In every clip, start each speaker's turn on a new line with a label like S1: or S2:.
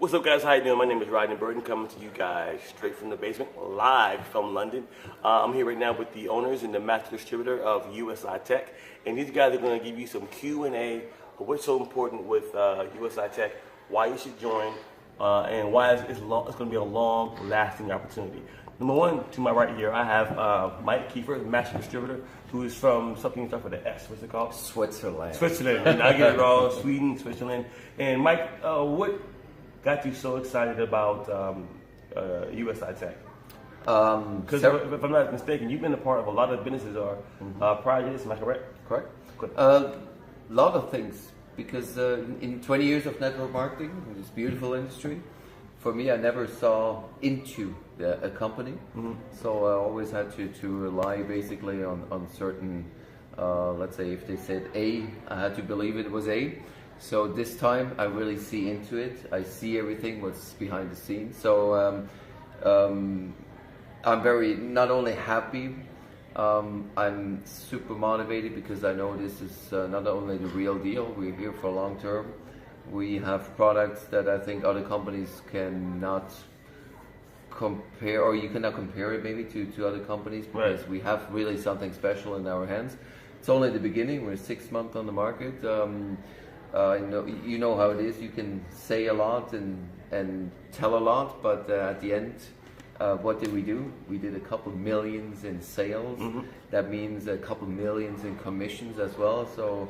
S1: What's up, guys? How you doing? My name is Rodney Burton, coming to you guys straight from the basement, live from London. I'm here right now with the owners and the master distributor of USI-TECH, and these guys are going to give you some Q&A of what's so important with USI-TECH, why you should join, and why it's going to be a long-lasting opportunity. Number one, to my right here, I have Mike Kiefer, the master distributor, who is from something starts with an S. What's it called?
S2: Switzerland.
S1: Switzerland. And I get it wrong. Sweden, Switzerland. And Mike, what got you so excited about USI-TECH? Because if I'm not mistaken, you've been a part of a lot of businesses or projects. Am I correct?
S2: Correct. A lot of things, because in 20 years of network marketing, in this beautiful industry, for me, I never saw into a company, so I always had to rely basically on certain, let's say if they said A, I had to believe it was A. So this time I really see into it. I see everything what's behind the scenes. So I'm very not only happy, I'm super motivated because I know this is not only the real deal. We're here for long term. We have products that I think other companies cannot compare, or you cannot compare it maybe to other companies, because we have really something special in our hands. It's only the beginning. We're 6 months on the market. You know how it is. You can say a lot and tell a lot, but at the end, what did we do? We did a couple millions in sales. That means a couple millions in commissions as well. So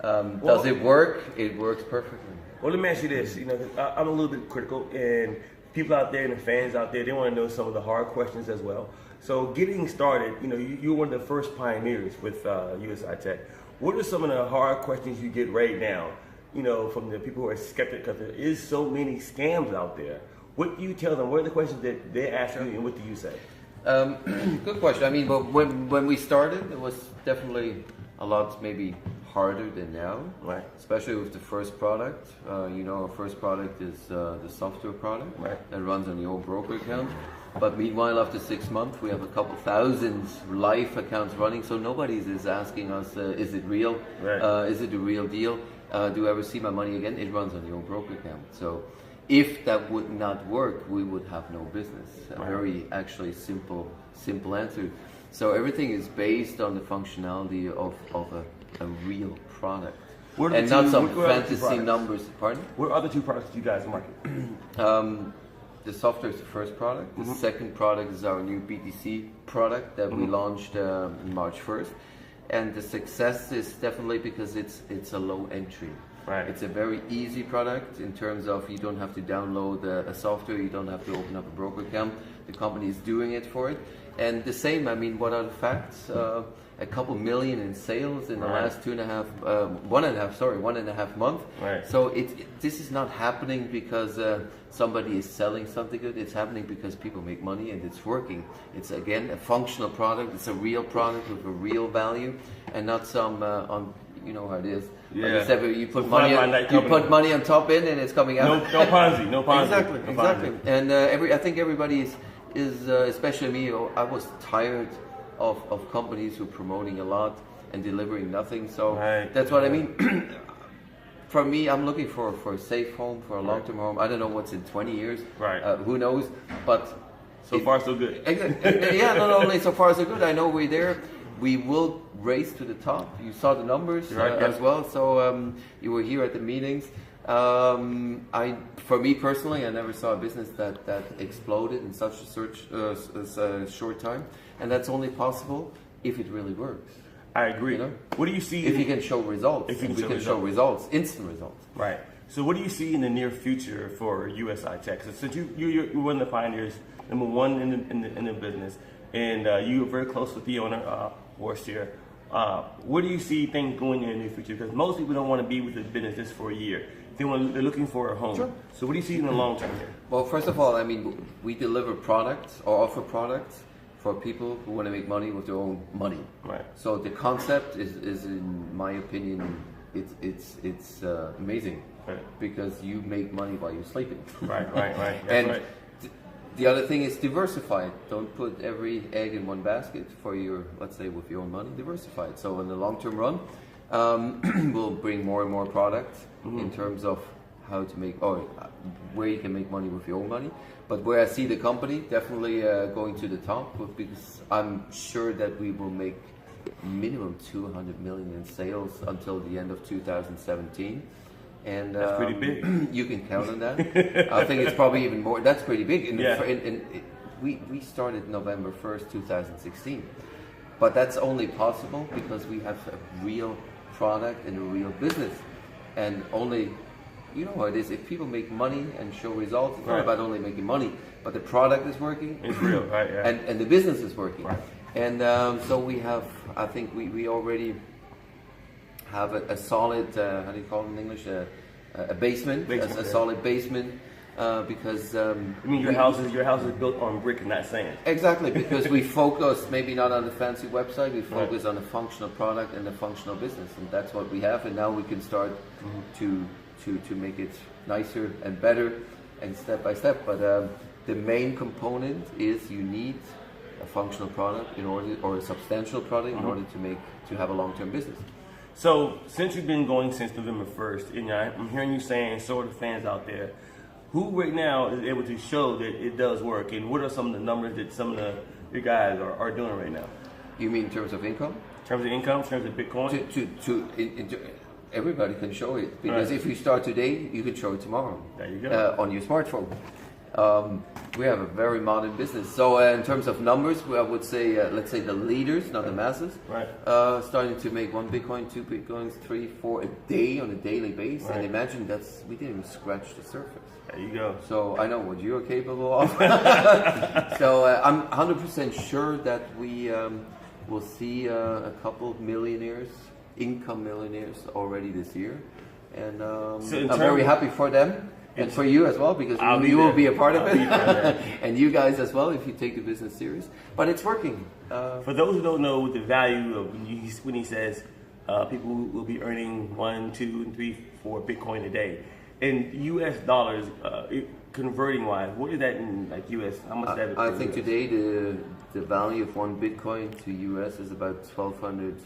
S2: does it work? It works perfectly.
S1: Well, let me ask you this. You know, I'm a little bit critical, and people out there and the fans out there, they want to know some of the hard questions as well. So getting started, you know, you're one of the first pioneers with USI-TECH. What are some of the hard questions you get right now, you know, from the people who are skeptical, because there is so many scams out there? What do you tell them? What are the questions that they ask you, and what do you say?
S2: Good question. I mean, but when we started, it was definitely a lot maybe harder than now,
S1: right?
S2: Especially with the first product. You know, our first product is the software product that runs on the old broker account. But meanwhile, after 6 months, we have a couple thousand live accounts running. So nobody is asking us, is it real? Is it the real deal? Do I ever see my money again? It runs on the old broker account. So if that would not work, we would have no business. A very actually simple answer. So everything is based on the functionality of a real product, and not some fantasy numbers. Pardon?
S1: What are the two products that you guys market?
S2: The software is the first product. The second product is our new BTC product that we launched March 1st. And the success is definitely because it's a low entry. It's a very easy product in terms of you don't have to download a software, you don't have to open up a broker account. The company is doing it for it. And the same, I mean, what are the facts? A couple million in sales in the last 1.5 months. So this is not happening because somebody is selling something good. It's happening because people make money and it's working. It's again a functional product. It's a real product with a real value, and not some you know how it is. You put money on top in and it's coming out.
S1: No Ponzi, no Ponzi.
S2: Exactly. And I think everybody is especially me. I was tired of companies who are promoting a lot and delivering nothing. So that's what I mean. For me, I'm looking for a safe home, for a long-term home. I don't know what's in 20 years. Who knows? But
S1: so far, so good.
S2: Yeah, not only so far so good. I know we're there. We will race to the top. You saw the numbers as well. So you were here at the meetings. For me personally, I never saw a business that exploded in such a short time, and that's only possible if it really works.
S1: I agree.
S2: You know?
S1: What do you see?
S2: If you can show results,
S1: if we
S2: can show results, instant results.
S1: Right. So what do you see in the near future for USI-TECH? So since you're one of the pioneers, number one in the business, and you are very close with the owner, Horst here. Where do you see things going in the near future? Because most people don't want to be with the business just for a year. They're looking for a home. So what do you see in the long term here?
S2: Well, first of all, I mean, we deliver products or offer products for people who want to make money with their own money. So the concept is in my opinion, it's amazing, because you make money while you're sleeping. And the other thing is diversify. Don't put every egg in one basket for your, let's say, with your own money. Diversify it. So in the long-term run, we'll bring more and more products in terms of how to make, or where you can make money with your own money. But where I see the company definitely going to the top, because I'm sure that we will make minimum 200 million in sales until the end of 2017. And
S1: that's pretty big.
S2: You can count on that. I think it's probably even more. That's pretty big. We started November 1st, 2016. But that's only possible because we have a real product and a real business. And only, you know how it is, if people make money and show results, it's not about only making money, but the product is working.
S1: It's real, right? Yeah.
S2: And the business is working.
S1: Right.
S2: And so we have, I think we already have a solid, how do you call it in English, a basement, a solid basement. Because
S1: I mean, your house is built on brick and not sand.
S2: Exactly, because we focus maybe not on the fancy website, we focus on a functional product and a functional business, and that's what we have. And now we can start to make it nicer and better, and step by step. But the main component is you need a functional product in order, or a substantial product in order to have a long-term business.
S1: So since you've been going since November 1st, and I'm hearing you saying, so are the fans out there, who right now is able to show that it does work, and what are some of the numbers that some of your guys are doing right now?
S2: You mean in terms of income?
S1: In terms of income, in terms of Bitcoin?
S2: Everybody can show it, because if you start today, you can show it tomorrow.
S1: There you go.
S2: On your smartphone. We have a very modern business. So in terms of numbers, I would say, let's say the leaders, not the masses, starting to make 1 Bitcoin, 2 Bitcoins, 3, 4 a day on a daily basis. And imagine we didn't even scratch the surface.
S1: There you go.
S2: So I know what you're capable of. So I'm 100% sure that we will see a couple of millionaires, income millionaires already this year. And I'm very happy for them. And for you as well, because you will be a part of it. And you guys as well, if you take the business serious. But it's working.
S1: For those who don't know the value of when he says people will be earning 1, 2, 3, 4 Bitcoin a day. In US dollars, converting wise, what is that in like US? How much is that?
S2: I think today the value of 1 Bitcoin to US is about $1,200.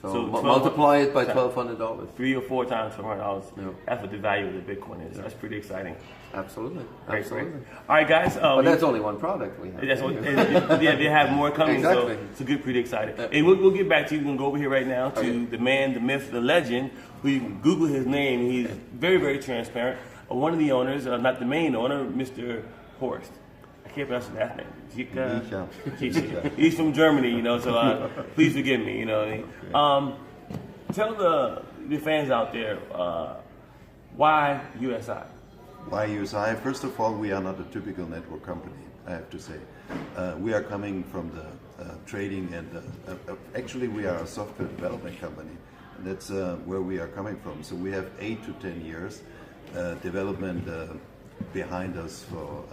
S2: So multiply it by $1,200.
S1: 3 or 4 times $1,200. Yeah. That's what the value of the Bitcoin is. That's pretty exciting.
S2: Absolutely.
S1: Great,
S2: Absolutely.
S1: Great. All right, guys.
S2: But that's only one product we have.
S1: That's they have more coming. Exactly. So it's a good, pretty exciting. And we'll get back to you. We're going to go over here right now to the man, the myth, the legend, who you can Google his name. He's very, very transparent. One of the owners, not the main owner, Mr. Horst. I can't pronounce his last name. He's from Germany, you know, so please forgive me, you know. Tell the fans out there, why USI?
S3: Why USI? First of all, we are not a typical network company, I have to say. We are coming from the trading and actually we are a software development company. And that's where we are coming from. So we have 8 to 10 years development behind us for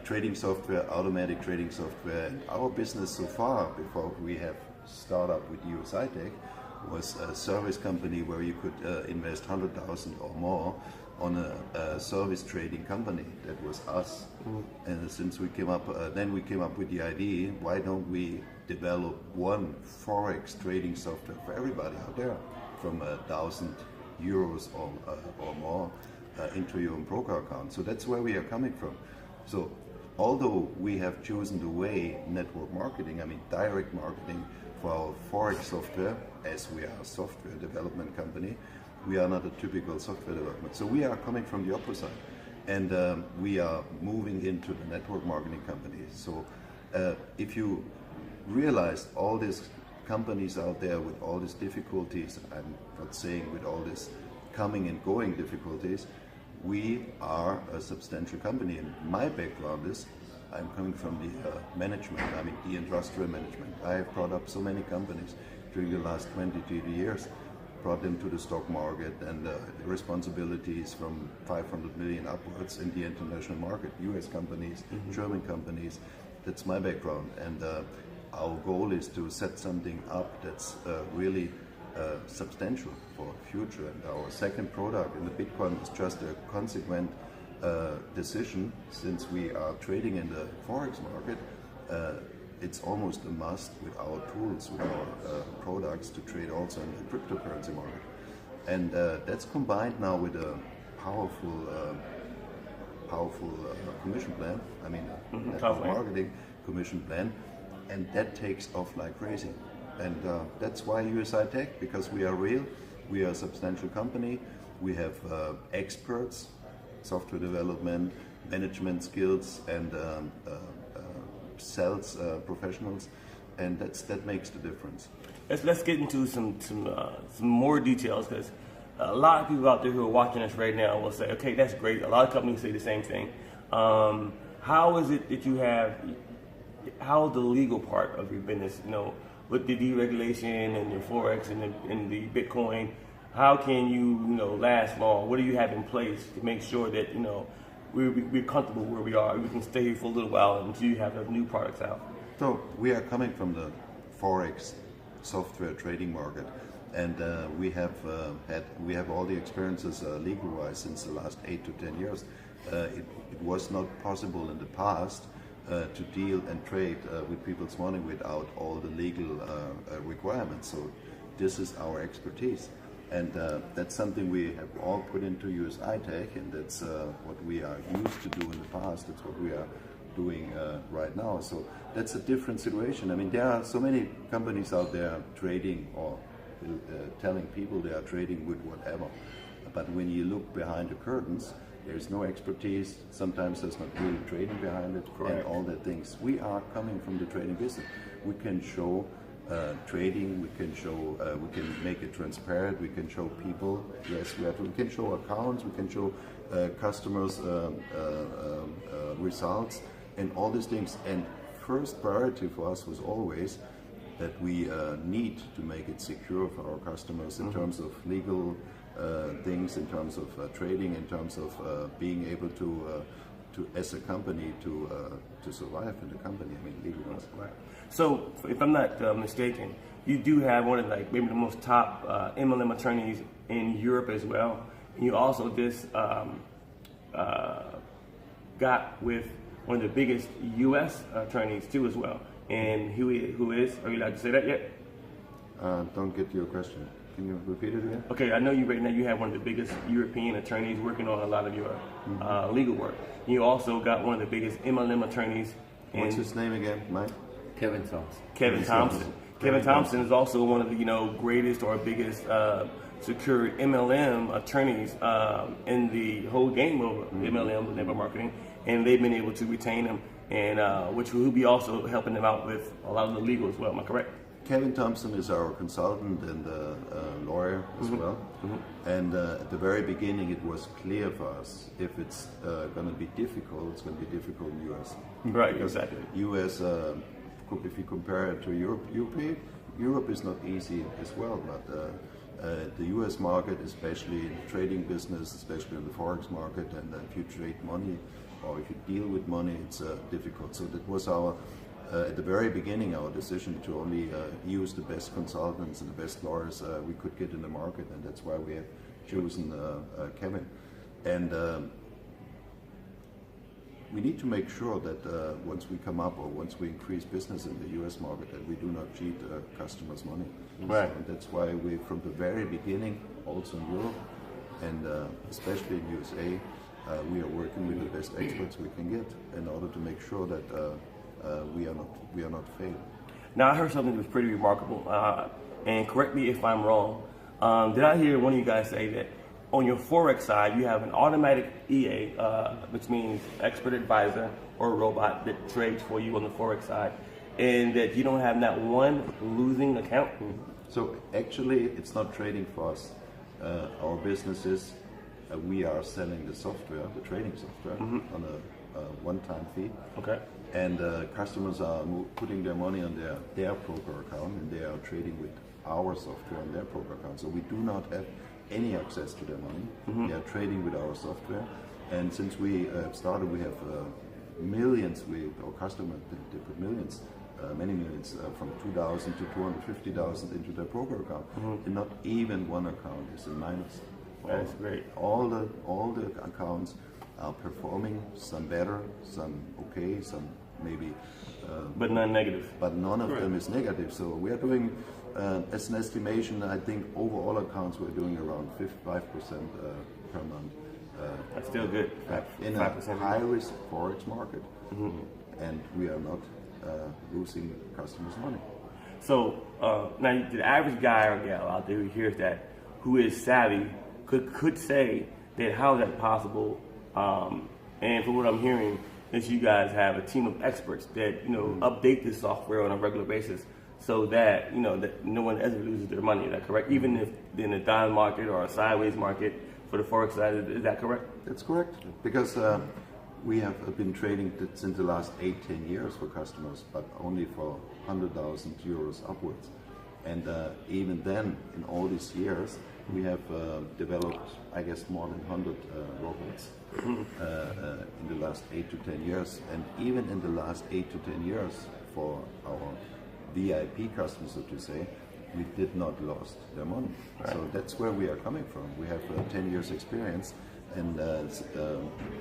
S3: trading software, automatic trading software. And our business so far, before we have started with USI-TECH, was a service company where you could invest 100,000 or more on a service trading company. That was us. And since we came up, then we came up with the idea, why don't we develop one FOREX trading software for everybody out there, from €1,000 or more into your own broker account. So that's where we are coming from. So although we have chosen the way network marketing, I mean direct marketing for our FOREX software, as we are a software development company, we are not a typical software development. So we are coming from the opposite, and we are moving into the network marketing company. So if you realize all these companies out there with all these difficulties, I'm not saying with all these coming and going difficulties, we are a substantial company. And my background is, I'm coming from the management, I mean the industrial management. I have brought up so many companies during the last 20 years, brought them to the stock market, and the responsibilities from 500 million upwards in the international market, US companies, German companies. That's my background. And our goal is to set something up that's really substantial for the future. And our second product in the Bitcoin is just a consequent decision. Since we are trading in the Forex market, it's almost a must with our tools, with our products, to trade also in the cryptocurrency market. And that's combined now with a powerful commission plan. I mean, network marketing commission plan, and that takes off like crazy. And that's why USI-TECH, because we are real, we are a substantial company, we have experts, software development, management skills, and sales professionals, and that makes the difference.
S1: Let's get into some more details, because a lot of people out there who are watching us right now will say, okay, that's great. A lot of companies say the same thing. How is it that you have, how is the legal part of your business, you know, with the deregulation and your Forex and the Bitcoin, how can you know, last long? What do you have in place to make sure that, you know, we're comfortable where we are, we can stay here for a little while until you have the new products out?
S3: So we are coming from the Forex software trading market, and we have all the experiences legal-wise since the last 8 to 10 years. It was not possible in the past to deal and trade with people's money without all the legal requirements. So this is our expertise, and that's something we have all put into USI-TECH, and that's what we are used to do in the past. That's what we are doing right now. So that's a different situation. I mean, there are so many companies out there trading or telling people they are trading with whatever, but when you look behind the curtains, there's no expertise. Sometimes there's not really trading behind it. Correct. And all the things. We are coming from the trading business. We can show trading. We can show. We can make it transparent. We can show people. Yes, we can show accounts. We can show customers results and all these things. And first priority for us was always that we need to make it secure for our customers in terms of legal things, in terms of trading, in terms of being able to as a company to survive in the company. I mean, legal.
S1: Right. So, if I'm not mistaken, you do have one of maybe the most top MLM attorneys in Europe as well. And you also just got with one of the biggest U.S. attorneys too as well. And who is? Are you allowed to say that yet?
S3: Don't get your question. Can you repeat it again?
S1: Okay, I know you right now. You have one of the biggest European attorneys working on a lot of your legal work. You also got one of the biggest MLM attorneys.
S3: What's his name again, Mike?
S2: Kevin Thompson.
S1: Kevin Thompson. Kevin Thompson is also one of the greatest or biggest secured MLM attorneys in the whole game of MLM network marketing, and they've been able to retain him, and which will be also helping them out with a lot of the legal as well. Am I correct?
S3: Kevin Thompson is our consultant and lawyer as well. And at the very beginning, it was clear for us if it's going to be difficult, it's going to be difficult in the US.
S1: Right,
S3: because
S1: exactly.
S3: US, if you compare it to Europe is not easy as well, but the US market, especially in the trading business, especially in the Forex market, and if you trade money or if you deal with money, it's difficult. So that was our at the very beginning, our decision to only use the best consultants and the best lawyers we could get in the market, and that's why we have chosen Kevin. And we need to make sure that once we come up or once we increase business in the US market, that we do not cheat customers' money.
S1: Right.
S3: So that's why we, from the very beginning, also in Europe and especially in USA, we are working with the best experts we can get in order to make sure that we are not failing.
S1: Now, I heard something that was pretty remarkable, and correct me if I'm wrong. Did I hear one of you guys say that on your Forex side, you have an automatic EA, which means expert advisor or a robot that trades for you on the Forex side, and that you don't have not one losing account?
S3: So actually, it's not trading for us. Our business is we are selling the software, the trading software, on a one-time fee.
S1: Okay.
S3: And customers are putting their money on their broker account, and they are trading with our software on their broker account. So we do not have any access to their money. They are trading with our software. And since we started, we have millions with our customers. They put millions, many millions, from 2,000 to 250,000 into their broker account. And not even one account is in minus.
S1: That's great.
S3: All the accounts are performing, some better, some okay, some maybe,
S1: but none negative.
S3: but none of them is negative. So we are doing as an estimation, I think overall accounts we're doing around 5% per month.
S1: That's still good.
S3: In a high-risk forex market, and we are not losing customers' money.
S1: So now the average guy or gal out there who hears that, who is savvy, could say that how is that possible? And from what I'm hearing, is you guys have a team of experts that update this software on a regular basis, so that that no one ever loses their money. Is that correct? Even if in a down market or a sideways market for the forex side, is that correct?
S3: That's correct, because we have been trading since the last 8-10 years for customers, but only for 100,000 euros upwards. And even then, in all these years, we have developed, I guess, more than 100 robots in the last 8 to 10 years. And even in the last 8 to 10 years, for our VIP customers, so to say, we did not lose their money. Right. So that's where we are coming from. We have 10 years experience, and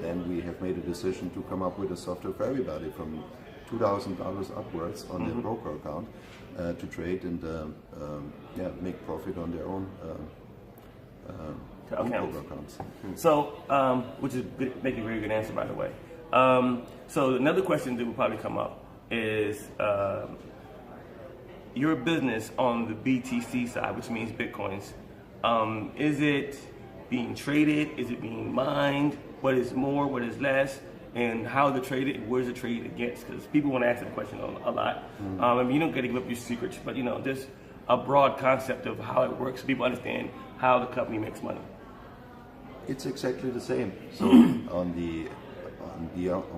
S3: then we have made a decision to come up with a software for everybody from $2,000 upwards on their broker account to trade and make profit on their own broker accounts.
S1: So, which is making a very good answer, by the way. So another question that will probably come up is your business on the BTC side, which means Bitcoins. Is it being traded? Is it being mined? What is more? What is less? And how is it traded? Where's it traded against? Because people want to ask that question a lot. I mean, you don't get to give up your secrets, but there's a broad concept of how it works, so people understand how the company makes money.
S3: It's exactly the same. So on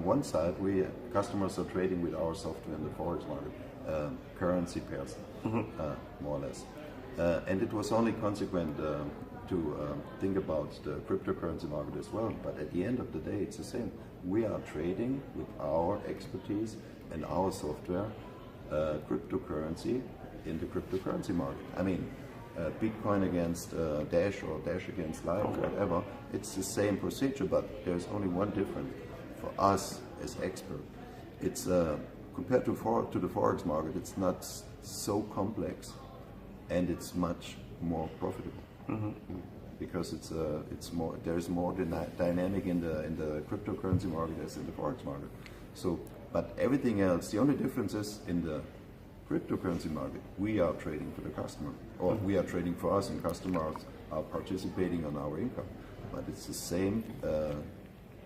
S3: one side, customers are trading with our software in the forex market, currency pairs, more or less. And it was only consequent to think about the cryptocurrency market as well. But at the end of the day, it's the same. We are trading with our expertise and our software, cryptocurrency in the cryptocurrency market. I mean, Bitcoin against Dash or Dash against Lite, or whatever. It's the same procedure, but there's only one difference for us as expert. It's compared to the forex market, it's not so complex, and it's much more profitable. Because it's more, there's more dynamic in the cryptocurrency market as in the forex market. So, but everything else, the only difference is in the cryptocurrency market, we are trading for the customer, or we are trading for us, and customers are participating on our income. But it's the same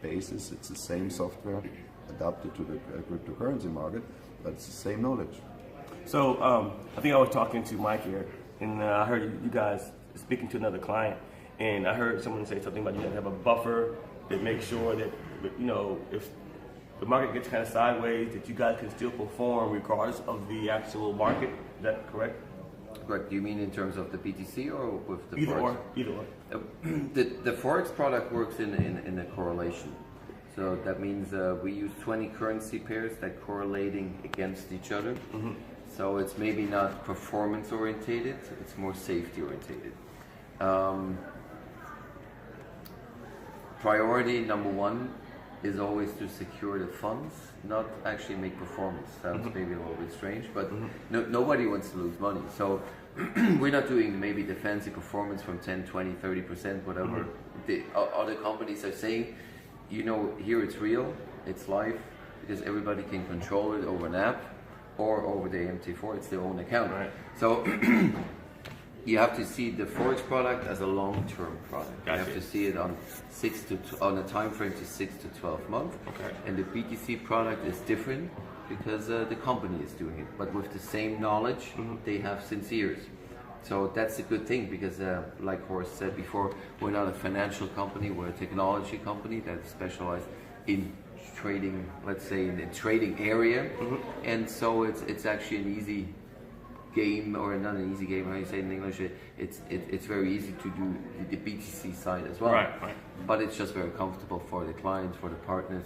S3: basis, it's the same software adapted to the cryptocurrency market, but it's the same knowledge.
S1: So I think I was talking to Mike here, and I heard you guys speaking to another client, and I heard someone say something about you guys have a buffer that makes sure that if the market gets kind of sideways, that you guys can still perform regardless of the actual market. Is that correct?
S2: Correct. Do you mean in terms of the BTC or with the
S1: either
S2: Forex?
S1: Either or.
S2: The Forex product works in a correlation. So that means we use 20 currency pairs that correlating against each other. So it's maybe not performance orientated, it's more safety orientated. Priority number one is always to secure the funds, not actually make performance. Sounds maybe a little bit strange, but nobody wants to lose money. So we're not doing maybe the fancy performance from 10, 20, 30%, whatever the other companies are saying. Here it's real, it's live, because everybody can control it over an app or over the MT4, it's their own account. Right. So you have to see the Forex product as a long-term product. Gotcha. You have to see it on on a time frame to 6 to 12 months. Okay. And the BTC product is different because the company is doing it, but with the same knowledge they have since years. So that's a good thing because, like Horst said before, we're not a financial company, we're a technology company that specializes in trading, let's say in the trading area, and so it's actually an easy game, or not an easy game, how you say it in English, it's very easy to do the BTC side as well. Right. But it's just very comfortable for the clients, for the partners,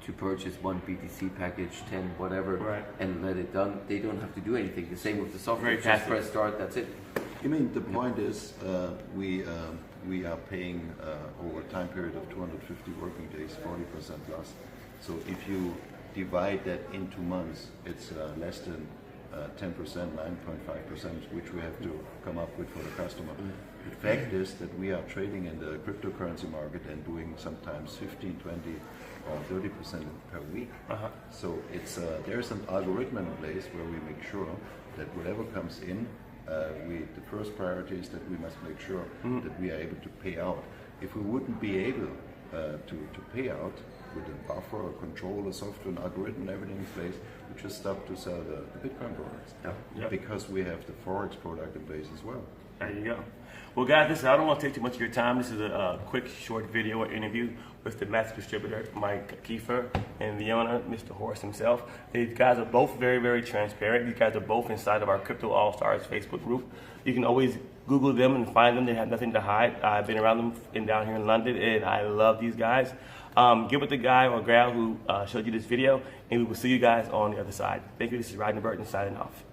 S2: to purchase one BTC package, 10, whatever, and let it done. They don't have to do anything. The same with the software, just press start, that's it.
S3: I mean, the point is, we are paying over a time period of 250 working days, 40% plus. So if you divide that into months, it's less than 10%, 9.5%, which we have to come up with for the customer. The fact is that we are trading in the cryptocurrency market and doing sometimes 15, 20, or 30% per week. So it's there's an algorithm in place where we make sure that whatever comes in, the first priority is that we must make sure that we are able to pay out. If we wouldn't be able to pay out with a buffer or control, a software, an algorithm, and everything in place, we just stop to sell the Bitcoin products. Because we have the Forex product in place as well.
S1: There you go. Well, guys, I don't want to take too much of your time. This is a quick, short video or interview with the master distributor, Mike Kiefer, and the owner, Mr. Horst himself. These guys are both very, very transparent. These guys are both inside of our Crypto All-Stars Facebook group. You can always Google them and find them. They have nothing to hide. I've been around them down here in London, and I love these guys. Get with the guy or gal who showed you this video, and we will see you guys on the other side. Thank you. This is Rodney Burton signing off.